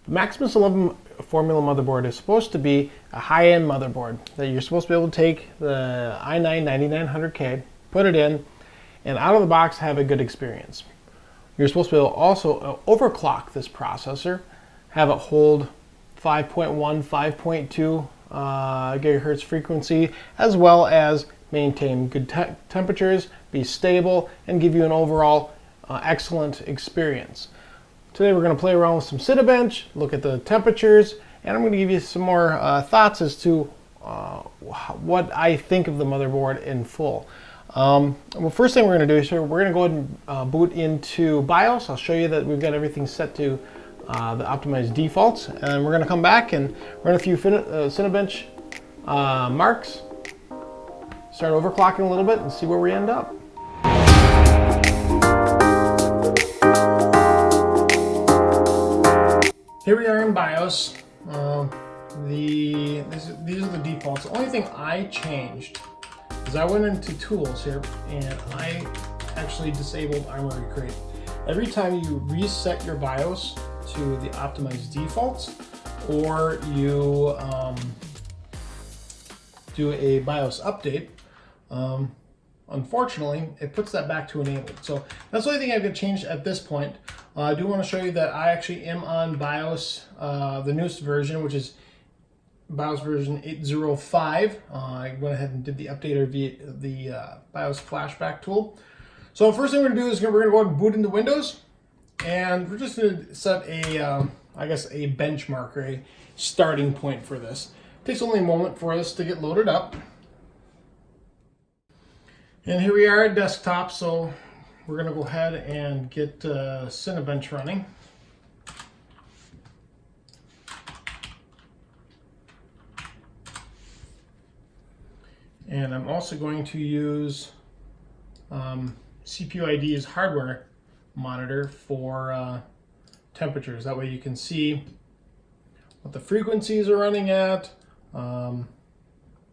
The Maximus XI Formula motherboard is supposed to be a high-end motherboard that you're supposed to be able to take the i9-9900K, put it in, and out of the box have a good experience. You're supposed to be able to also overclock this processor, have it hold 5.1, 5.2 gigahertz frequency, as well as maintain good temperatures, be stable, and give you an overall excellent experience. Today we're going to play around with some Cinebench, look at the temperatures, and I'm going to give you some more thoughts as to what I think of the motherboard in full. Well, first thing we're going to do is we're going to go ahead and boot into BIOS. I'll show you that we've got everything set to the optimized defaults, and we're going to come back and run a few Cinebench marks, start overclocking a little bit, and see where we end up. Here we are in BIOS. These are the defaults. The only thing I changed is I went into Tools here and I actually disabled Armory Crate. Every time you reset your BIOS to the optimized defaults, or you do a BIOS update, unfortunately, it puts that back to enabled. So that's the only thing I've got changed at this point. I do want to show you that I actually am on BIOS, the newest version, which is BIOS version 8.05. I went ahead and did the update via the BIOS flashback tool. So first thing we're going to do is we're going to go ahead and boot into Windows, and we're just going to set a, I guess, a benchmark or a starting point for this. It takes only a moment for this to get loaded up. And here we are at desktop, so we're going to go ahead and get Cinebench running. And I'm also going to use CPU ID's hardware monitor for temperatures. That way you can see what the frequencies are running at,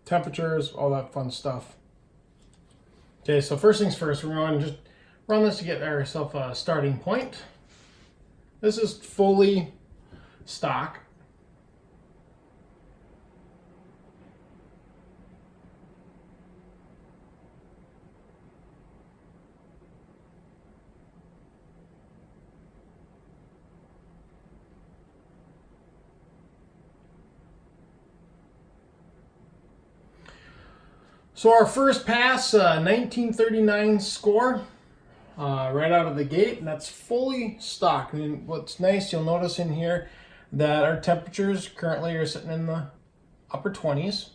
temperatures, all that fun stuff. Okay, so first things first, we're going to just run this to get ourselves a starting point. This is fully stock. So our first pass, 1939 score, right out of the gate, and that's fully stock. And what's nice, you'll notice in here that our temperatures currently are sitting in the upper 20s.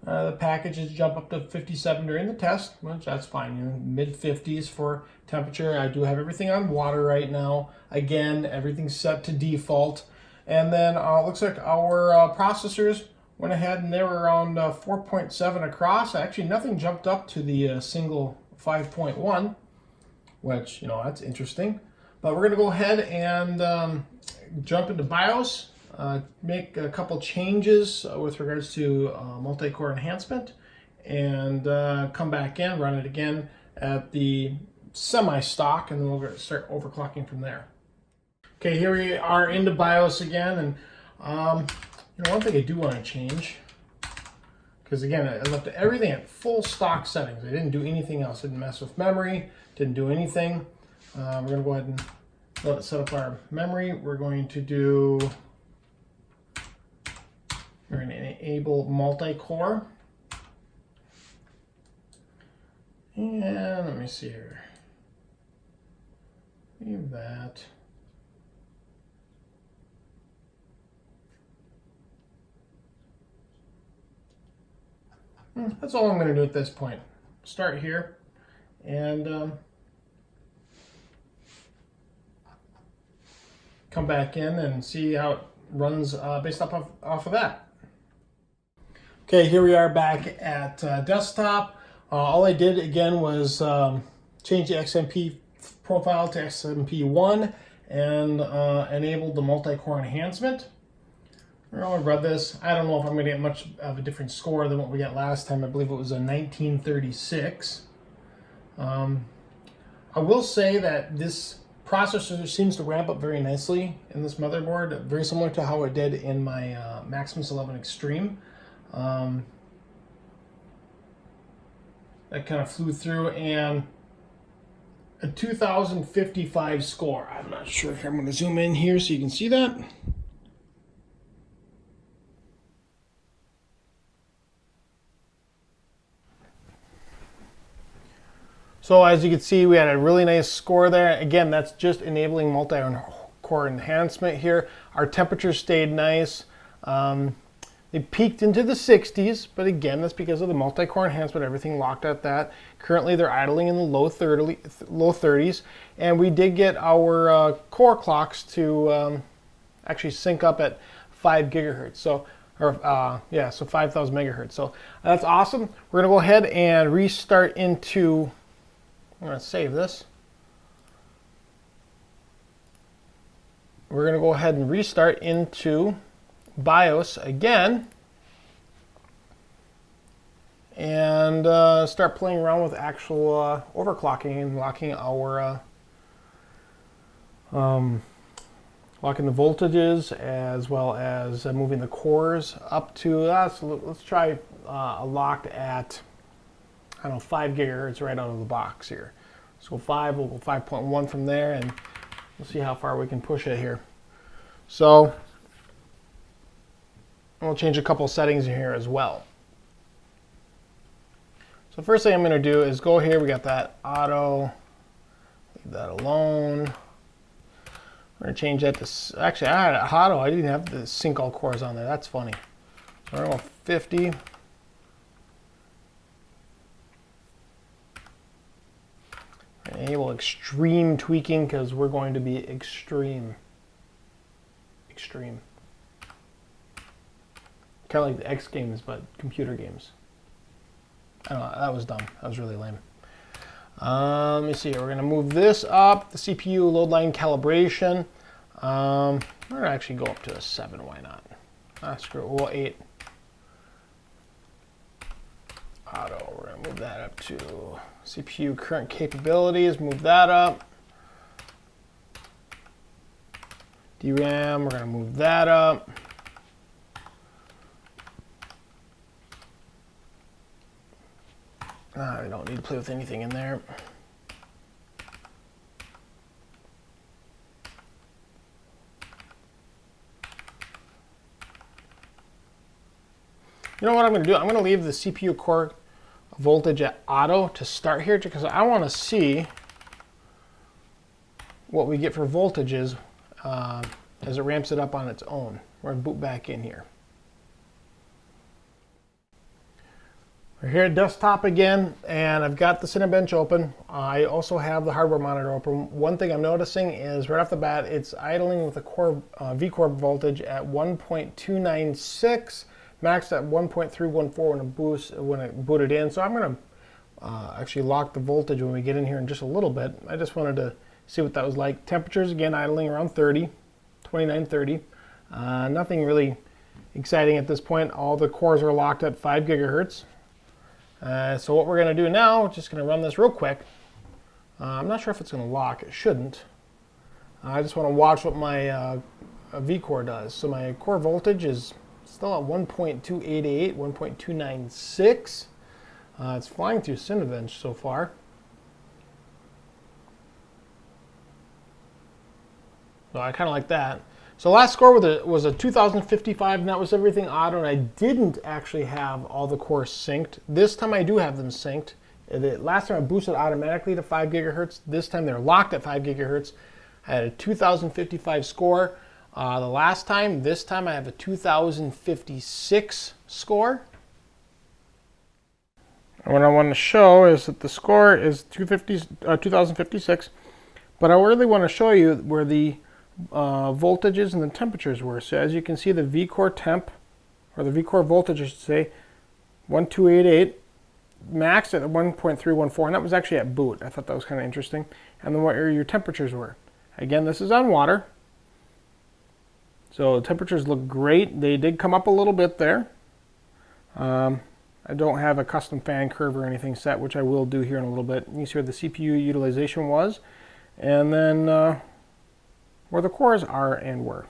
The packages jump up to 57 during the test, which that's fine. You know, mid 50s for temperature. I do have everything on water right now. Again, everything's set to default. And then it looks like our processors went ahead and they were around 4.7 across. Actually, nothing jumped up to the single 5.1, which, you know, that's interesting. But we're going to go ahead and jump into BIOS, make a couple changes with regards to multi-core enhancement, and come back in, run it again at the semi-stock, and then we'll start overclocking from there. Okay, here we are into BIOS again, and you know, one thing I do want to change, because again, I left everything at full stock settings. I didn't do anything else. I didn't mess with memory, didn't do anything. We're going to go ahead and let it set up our memory. We're going to enable multi-core. And let me see here. Leave that. That's all I'm going to do at this point. Start here and come back in and see how it runs based off of that. Okay, here we are back at desktop. All I did again was change the XMP profile to XMP1 and enabled the multi-core enhancement. We're going to run this. I don't know if I'm going to get much of a different score than what we got last time. I believe it was a 1936. I will say that this processor seems to ramp up very nicely in this motherboard, very similar to how it did in my Maximus XI Extreme. That kind of flew through, and a 2055 score. I'm not sure if I'm going to zoom in here so you can see that. So as you can see, we had a really nice score there. Again, that's just enabling multi-core enhancement here. Our temperatures stayed nice. They peaked into the 60s, but again, that's because of the multi-core enhancement, everything locked at that. Currently, they're idling in the low 30s, and we did get our core clocks to actually sync up at 5 gigahertz. So, so 5,000 megahertz. So that's awesome. We're gonna go ahead and restart into. I'm gonna save this. We're gonna go ahead and restart into BIOS again and start playing around with actual overclocking and locking our locking the voltages, as well as moving the cores up to let's try locked at, I don't know, 5 gigahertz right out of the box here. So 5, we'll go 5.1 from there, and we'll see how far we can push it here. So we'll change a couple settings in here as well. So first thing I'm going to do is go here. We got that auto. Leave that alone. I'm going to change that to, actually I had auto. I didn't have the sync all cores on there. That's funny. So we're going to go 50. Enable extreme tweaking because we're going to be extreme. Extreme. Kind of like the X Games, but computer games. I don't know, that was dumb. That was really lame. Let me see. We're going to move this up, the CPU load line calibration. We're going to actually go up to a 7. Why not? Screw it. Well, 8. Auto. We're going to move that up to CPU current capabilities. Move that up. DRAM. We're going to move that up. I don't need to play with anything in there. You know what I'm going to do? I'm going to leave the CPU core voltage at auto to start here because I want to see what we get for voltages as it ramps it up on its own. We're going to boot back in here. We're here at desktop again, and I've got the Cinebench open. I also have the hardware monitor open. One thing I'm noticing is right off the bat, it's idling with a core V-core voltage at 1.296, maxed at 1.314 when it booted in. So I'm going to actually lock the voltage when we get in here in just a little bit. I just wanted to see what that was like. Temperatures, again, idling around 30, 29, 30. Nothing really exciting at this point. All the cores are locked at 5 gigahertz. So what we're going to do now, just going to run this real quick. I'm not sure if it's going to lock. It shouldn't. I just want to watch what my V-core does. So my core voltage is still at 1.288, 1.296. It's flying through Cinebench so far. So I kind of like that. So last score was a 2055, and that was everything auto, and I didn't actually have all the cores synced. This time I do have them synced. Last time I boosted automatically to 5 gigahertz. This time they're locked at 5 gigahertz. I had a 2055 score. This time I have a 2056 score. And what I want to show is that the score is 2056, but I really want to show you where the voltages and the temperatures were. So as you can see, the V-core temp, or the V-core voltage I should say, 1288, maxed at 1.314, and that was actually at boot. I thought that was kind of interesting. And then what your temperatures were. Again, this is on water. So the temperatures look great. They did come up a little bit there. I don't have a custom fan curve or anything set, which I will do here in a little bit. You see where the CPU utilization was. and then where the cores are and were.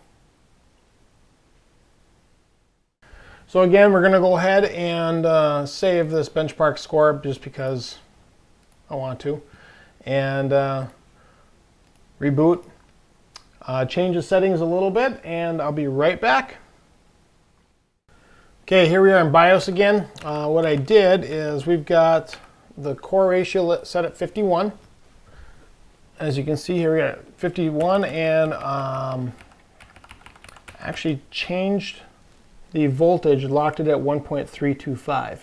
So again, we're going to go ahead and save this benchmark score just because I want to, and reboot, change the settings a little bit, and I'll be right back. Okay, here we are in BIOS again. What I did is we've got the core ratio set at 51. As you can see here, we got 51, and actually changed the voltage, locked it at 1.325. I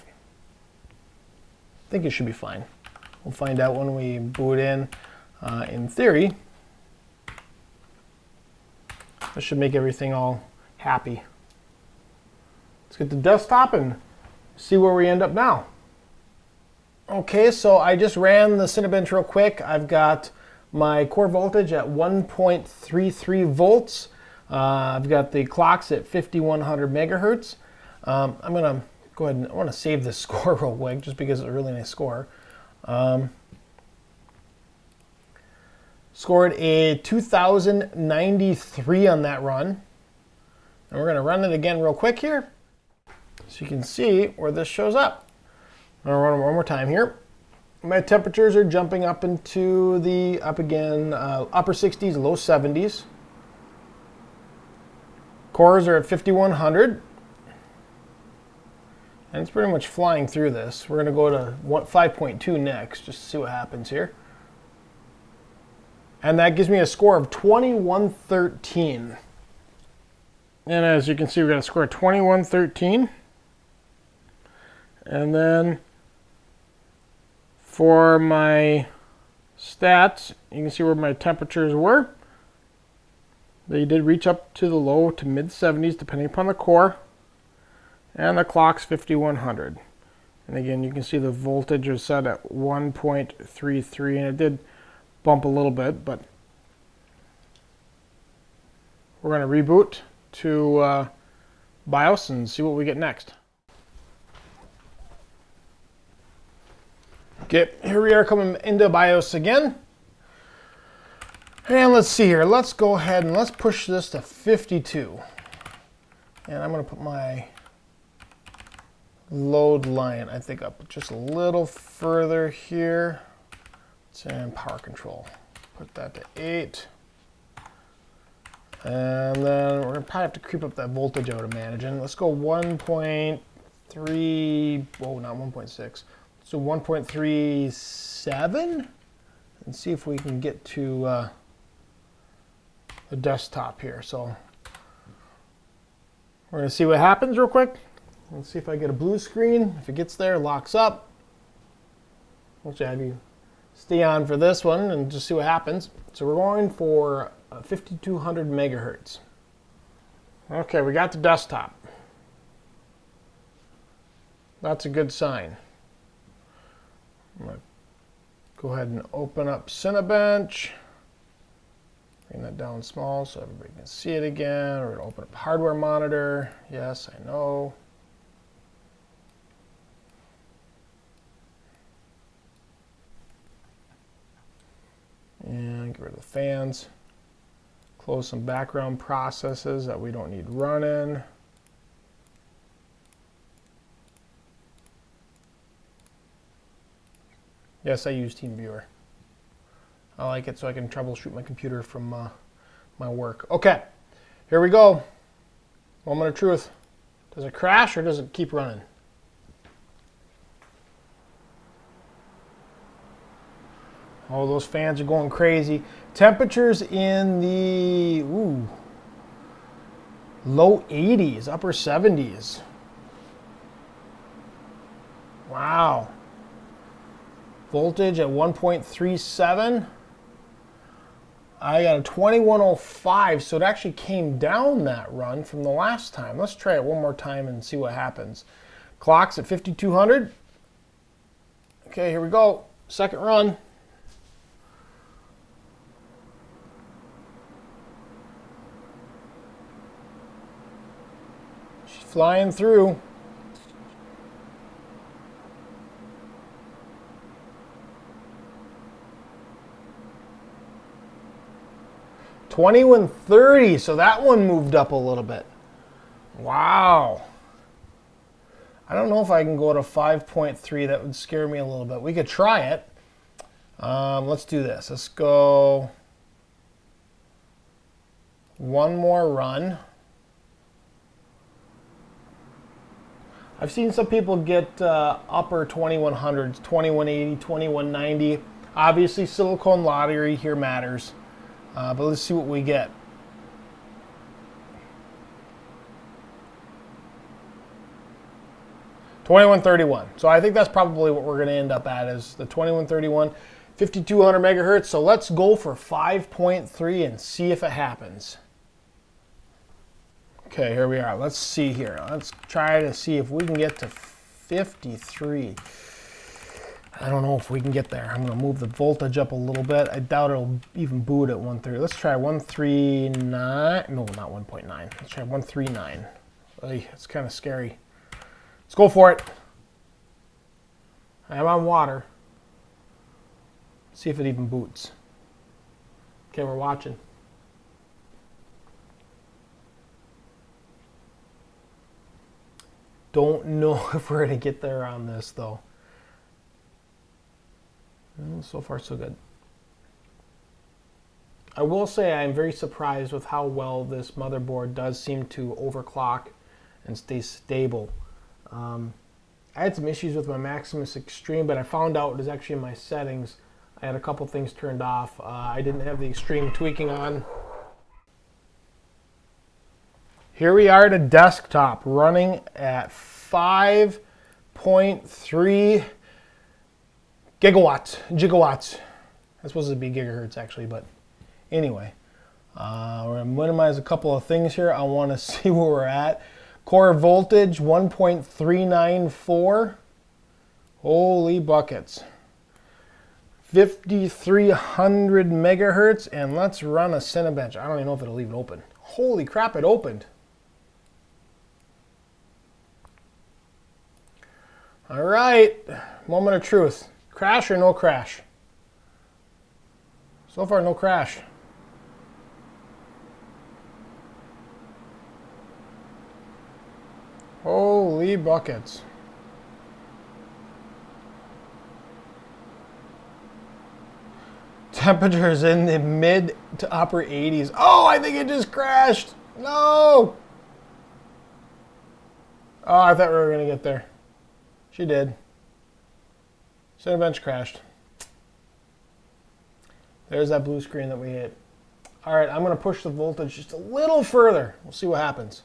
think it should be fine. We'll find out when we boot in. In theory, this should make everything all happy. Let's get the desktop and see where we end up now. Okay, so I just ran the Cinebench real quick. I've got my core voltage at 1.33 volts. I've got the clocks at 5100 megahertz. I'm gonna go ahead and I want to save this score real quick just because it's a really nice score. Scored a 2093 on that run. And we're gonna run it again real quick here, so you can see where this shows up. I'm gonna run it one more time here. My temperatures are jumping up into the upper 60s, low 70s. Cores are at 5100. And it's pretty much flying through this. We're gonna go to 5.2 next, just to see what happens here. And that gives me a score of 2113. And as you can see, we got a score of 2113. And then for my stats, you can see where my temperatures were. They did reach up to the low to mid 70s depending upon the core. And the clock's 5100. And again, you can see the voltage is set at 1.33, and it did bump a little bit, but we're going to reboot to BIOS and see what we get next. Okay, here we are coming into BIOS again. And let's see here. Let's go ahead and let's push this to 52. And I'm going to put my load line, I think, up just a little further here. It's in power control. Put that to 8. And then we're going to probably have to creep up that voltage I would imagine. Let's go 1.3, whoa, not 1.6. So 1.37 and see if we can get to the desktop here. So we're going to see what happens real quick. Let's see if I get a blue screen. If it gets there, locks up. Actually, I do stay on for this one and just see what happens. So we're going for 5200 megahertz. Okay, we got the desktop. That's a good sign. I'm going to go ahead and open up Cinebench. Bring that down small so everybody can see it again. We're going to open up hardware monitor. Yes, I know. And get rid of the fans. Close some background processes that we don't need running. Yes, I use TeamViewer. I like it so I can troubleshoot my computer from my work. Okay, here we go. Moment of truth. Does it crash or does it keep running? Oh, those fans are going crazy. Temperatures in the low 80s, upper 70s. Wow. Voltage at 1.37. I got a 2105, so it actually came down that run from the last time. Let's try it one more time and see what happens. Clock's at 5200. Okay, here we go. Second run. She's flying through. 2130, so that one moved up a little bit. Wow. I don't know if I can go to 5.3. That would scare me a little bit. We could try it. Let's do this. Let's go one more run. I've seen some people get upper 2100s, 2180, 2190. Obviously, silicone lottery here matters. But let's see what we get. $2131. So I think that's probably what we're going to end up at is the 2131, 5200 megahertz. So let's go for 5.3 and see if it happens. Okay, here we are. Let's see here. Let's try to see if we can get to 53. I don't know if we can get there. I'm going to move the voltage up a little bit. I doubt it'll even boot at 130. Let's try 139. No, not 1.9. Let's try 139. It's kind of scary. Let's go for it. I'm on water. See if it even boots. Okay, we're watching. Don't know if we're going to get there on this, though. So far, so good. I will say I'm very surprised with how well this motherboard does seem to overclock and stay stable. I had some issues with my Maximus Extreme, but I found out it was actually in my settings. I had a couple things turned off. I didn't have the extreme tweaking on. Here we are at a desktop running at 5.3 gigawatts. That's supposed to be gigahertz actually, but anyway. We're going to minimize a couple of things here. I want to see where we're at. Core voltage 1.394. Holy buckets. 5,300 megahertz, and let's run a Cinebench. I don't even know if it'll even open. Holy crap, it opened. All right, moment of truth. Crash or no crash? So far, no crash. Holy buckets. Temperatures in the mid to upper 80s. Oh, I think it just crashed. No. Oh, I thought we were going to get there. She did. Cinebench crashed. There's that blue screen that we hit. All right, I'm going to push the voltage just a little further. We'll see what happens.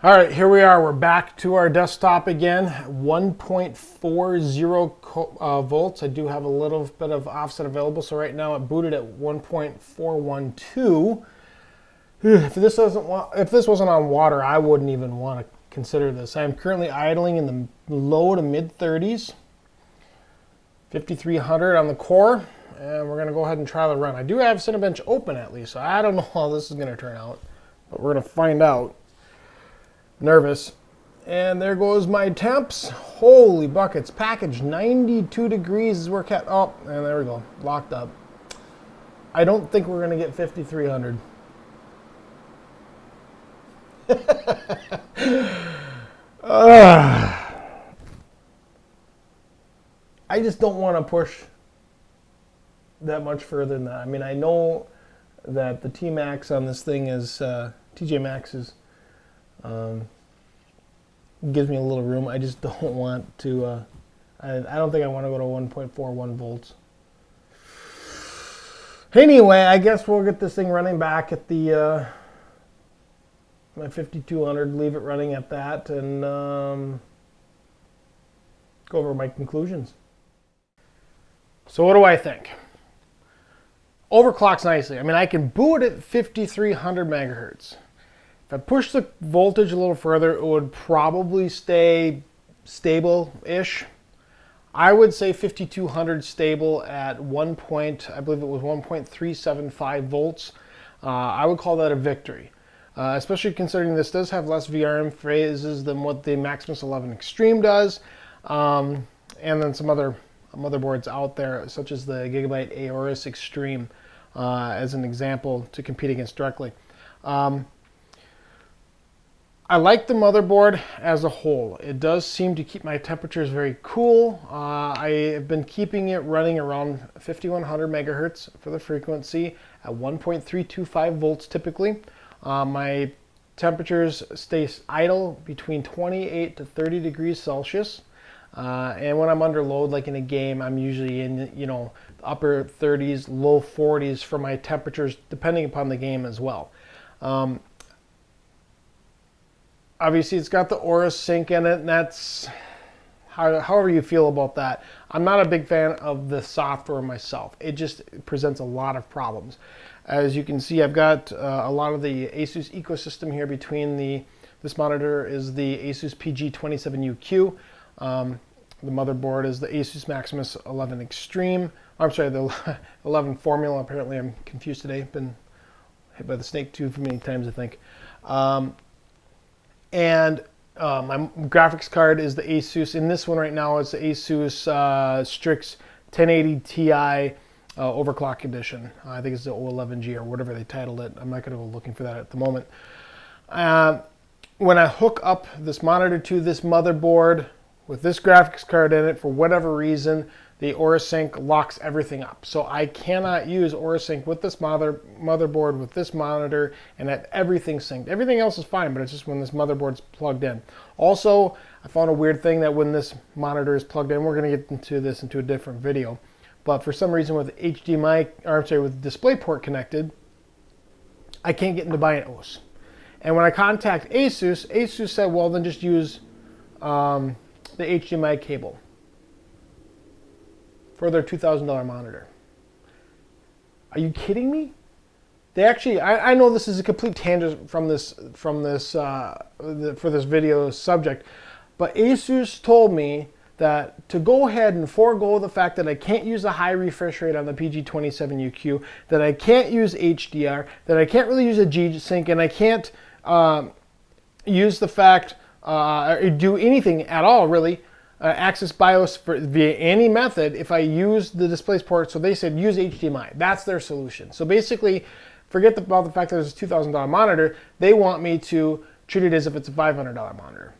All right, here we are. We're back to our desktop again. 1.40 volts. I do have a little bit of offset available. So right now it booted at 1.412. If this wasn't on water, I wouldn't even want to consider this. I am currently idling in the low to mid 30s. 5,300 on the core. And we're going to go ahead and try the run. I do have Cinebench open at least, so I don't know how this is going to turn out. But we're going to find out. Nervous. And there goes my temps. Holy buckets. Package 92 degrees is where cat. Oh, and there we go. Locked up. I don't think we're going to get 5,300. I just don't want to push that much further than that. I mean, I know that the T-Max on this thing is, TJ Maxx is, gives me a little room. I just don't want to, I don't think I want to go to 1.41 volts. Anyway, I guess we'll get this thing running back at the, my 5200, leave it running at that, and go over my conclusions. So what do I think? Overclocks nicely. I mean, I can boot at 5,300 megahertz. If I push the voltage a little further, it would probably stay stable-ish. I would say 5,200 stable at I believe it was 1.375 volts. I would call that a victory. Especially considering this does have less VRM phases than what the Maximus XI Extreme does. And then some other motherboards out there, such as the Gigabyte Aorus Extreme. as an example to compete against directly. I like the motherboard as a whole. It does seem to keep my temperatures very cool. I have been keeping it running around 5100 megahertz for the frequency at 1.325 volts typically. My temperatures stay idle between 28 to 30 degrees Celsius. And when I'm under load, like in a game, I'm usually in, the upper 30s, low 40s for my temperatures, depending upon the game as well. Obviously, it's got the Aura Sync in it, and that's however you feel about that. I'm not a big fan of the software myself. It just presents a lot of problems. As you can see, I've got a lot of the Asus ecosystem here. Between this monitor is the Asus PG27UQ. The motherboard is the Asus Maximus XI Extreme. I'm sorry, the 11 Formula. Apparently, I'm confused today. Been hit by the snake too many times, I think. And my graphics card is the Asus. In this one right now, it's the Asus Strix 1080 Ti Overclock Edition. I think it's the O11G or whatever they titled it. I'm not going to go looking for that at the moment. When I hook up this monitor to this motherboard with this graphics card in it, for whatever reason, the Aura Sync locks everything up. So I cannot use Aura Sync with this motherboard, with this monitor, and have everything synced. Everything else is fine, but it's just when this motherboard's plugged in. Also, I found a weird thing that when this monitor is plugged in, we're going to get into this into a different video, but for some reason with HDMI, or I'm sorry, with DisplayPort connected, I can't get into BIOS. And when I contact Asus, Asus said, well, then just use the HDMI cable for their $2,000 monitor. Are you kidding me? They actually, I know this is a complete tangent from this for this video subject, but Asus told me that to go ahead and forego the fact that I can't use a high refresh rate on the PG27UQ, that I can't use HDR, that I can't really use a G-Sync, and I can't use the fact, do anything at all really, access BIOS via any method if I use the DisplayPort. So they said use HDMI. That's their solution. So basically, forget about the fact that it's a $2,000 monitor. They want me to treat it as if it's a $500 monitor.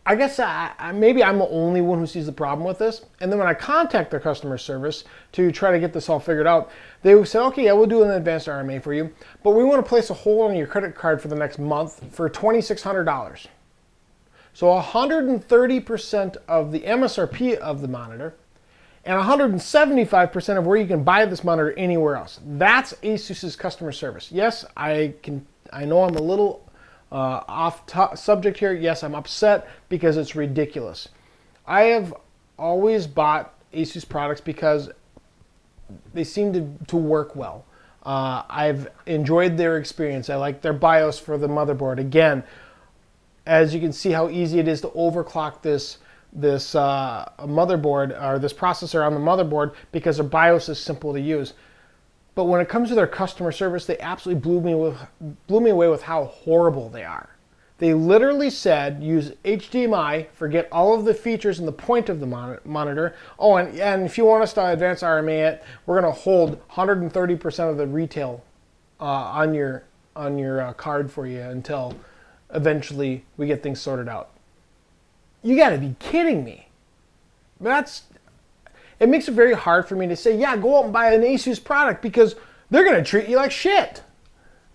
I guess maybe I'm the only one who sees the problem with this. And then when I contact their customer service to try to get this all figured out, they said, okay, yeah, we'll do an advanced RMA for you, but we want to place a hold on your credit card for the next month for $2,600. So 130% of the MSRP of the monitor and 175% of where you can buy this monitor anywhere else. That's Asus's customer service. Yes, I know I'm a little subject here. Yes, I'm upset because it's ridiculous. I have always bought Asus products because they seem to work well. I've enjoyed their experience. I like their BIOS for the motherboard. Again, as you can see how easy it is to overclock this motherboard or this processor on the motherboard because their BIOS is simple to use. But when it comes to their customer service, they absolutely blew me away with how horrible they are. They literally said use HDMI, forget all of the features and the point of the monitor. Oh, and if you want us to advance RMA it, we're going to hold 130% of the retail on your card for you until eventually we get things sorted out. You got to be kidding me. It makes it very hard for me to say, yeah, go out and buy an Asus product because they're going to treat you like shit.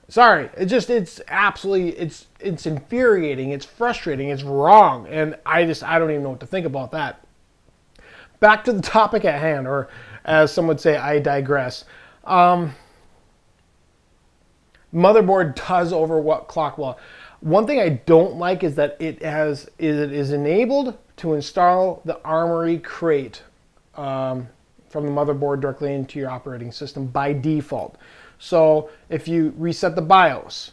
Sorry, it's absolutely, it's infuriating, it's frustrating, it's wrong, and I don't even know what to think about that. Back to the topic at hand, or as some would say, I digress. Motherboard does overclock well. One thing I don't like is that it is enabled to install the Armoury crate from the motherboard directly into your operating system by default. So if you reset the BIOS,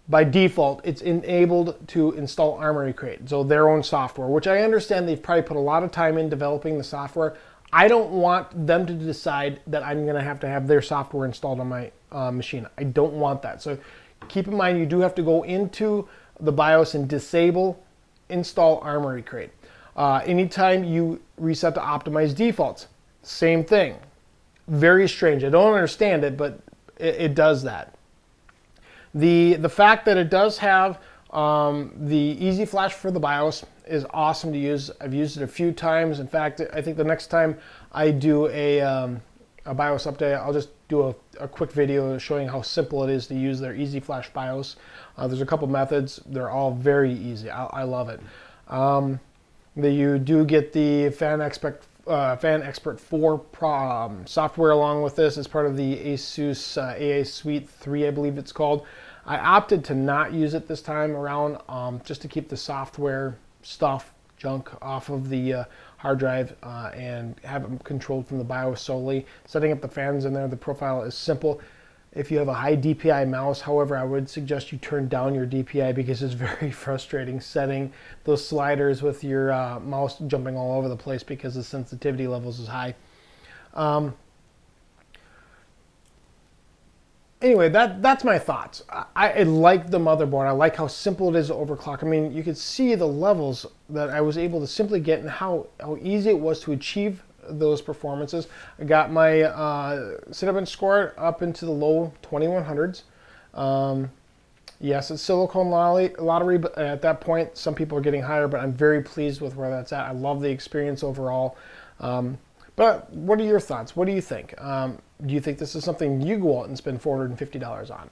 by default, it's enabled to install Armoury crate, so their own software, which I understand they've probably put a lot of time in developing the software. I don't want them to decide that I'm going to have their software installed on my machine. I don't want that. So keep in mind, you do have to go into the BIOS and disable install Armoury crate. Anytime you reset to optimize defaults, same thing. very strange. I don't understand it, but it does that. The fact that it does have the easy flash for the BIOS is awesome to use. I've used it a few times. In fact, I think the next time I do a BIOS update, I'll just do a quick video showing how simple it is to use their easy flash BIOS. There's a couple methods. They're all very easy. I love it. You do get the Fan Expert 4 software along with this as part of the Asus AA Suite 3, I believe it's called. I opted to not use it this time around just to keep the software stuff, junk off of the hard drive and have it controlled from the BIOS solely. Setting up the fans in there, the profile is simple. If you have a high DPI mouse, however, I would suggest you turn down your DPI because it's very frustrating setting those sliders with your mouse jumping all over the place because the sensitivity levels is high. Anyway, that's my thoughts. I like the motherboard. I like how simple it is to overclock. I mean, you could see the levels that I was able to simply get and how easy it was to achieve those performances. I got my Cinnamon score up into the low 2100s. Yes, it's silicone lottery, but at that point, some people are getting higher, but I'm very pleased with where that's at. I love the experience overall. But what are your thoughts? What do you think? Do you think this is something you go out and spend $450 on?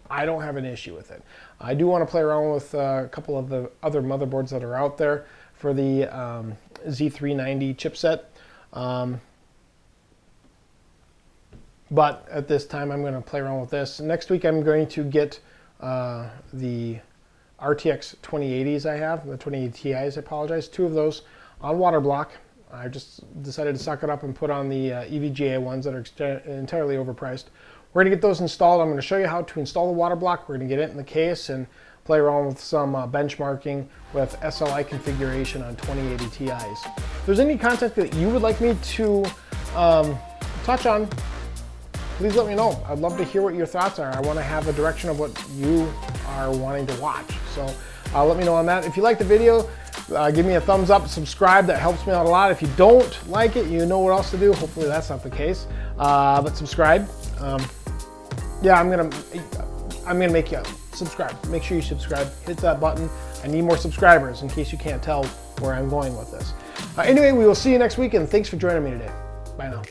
I don't have an issue with it. I do want to play around with a couple of the other motherboards that are out there for the Z390 chipset. But at this time, I'm going to play around with this. Next week, I'm going to get the RTX 2080s I have, the 2080 Ti's, I apologize, 2 of those on water block. I just decided to suck it up and put on the EVGA ones that are entirely overpriced. We're going to get those installed. I'm going to show you how to install the water block. We're going to get it in the case and play around with some benchmarking with SLI configuration on 2080 Ti's. If there's any content that you would like me to touch on, please let me know. I'd love to hear what your thoughts are. I want to have a direction of what you are wanting to watch. So let me know on that. If you like the video, give me a thumbs up, subscribe. That helps me out a lot. If you don't like it, you know what else to do. Hopefully that's not the case. But subscribe. Yeah, I'm gonna make you subscribe. Make sure you subscribe. Hit that button. I need more subscribers in case you can't tell where I'm going with this. Anyway, we will see you next week, and thanks for joining me today. Bye now.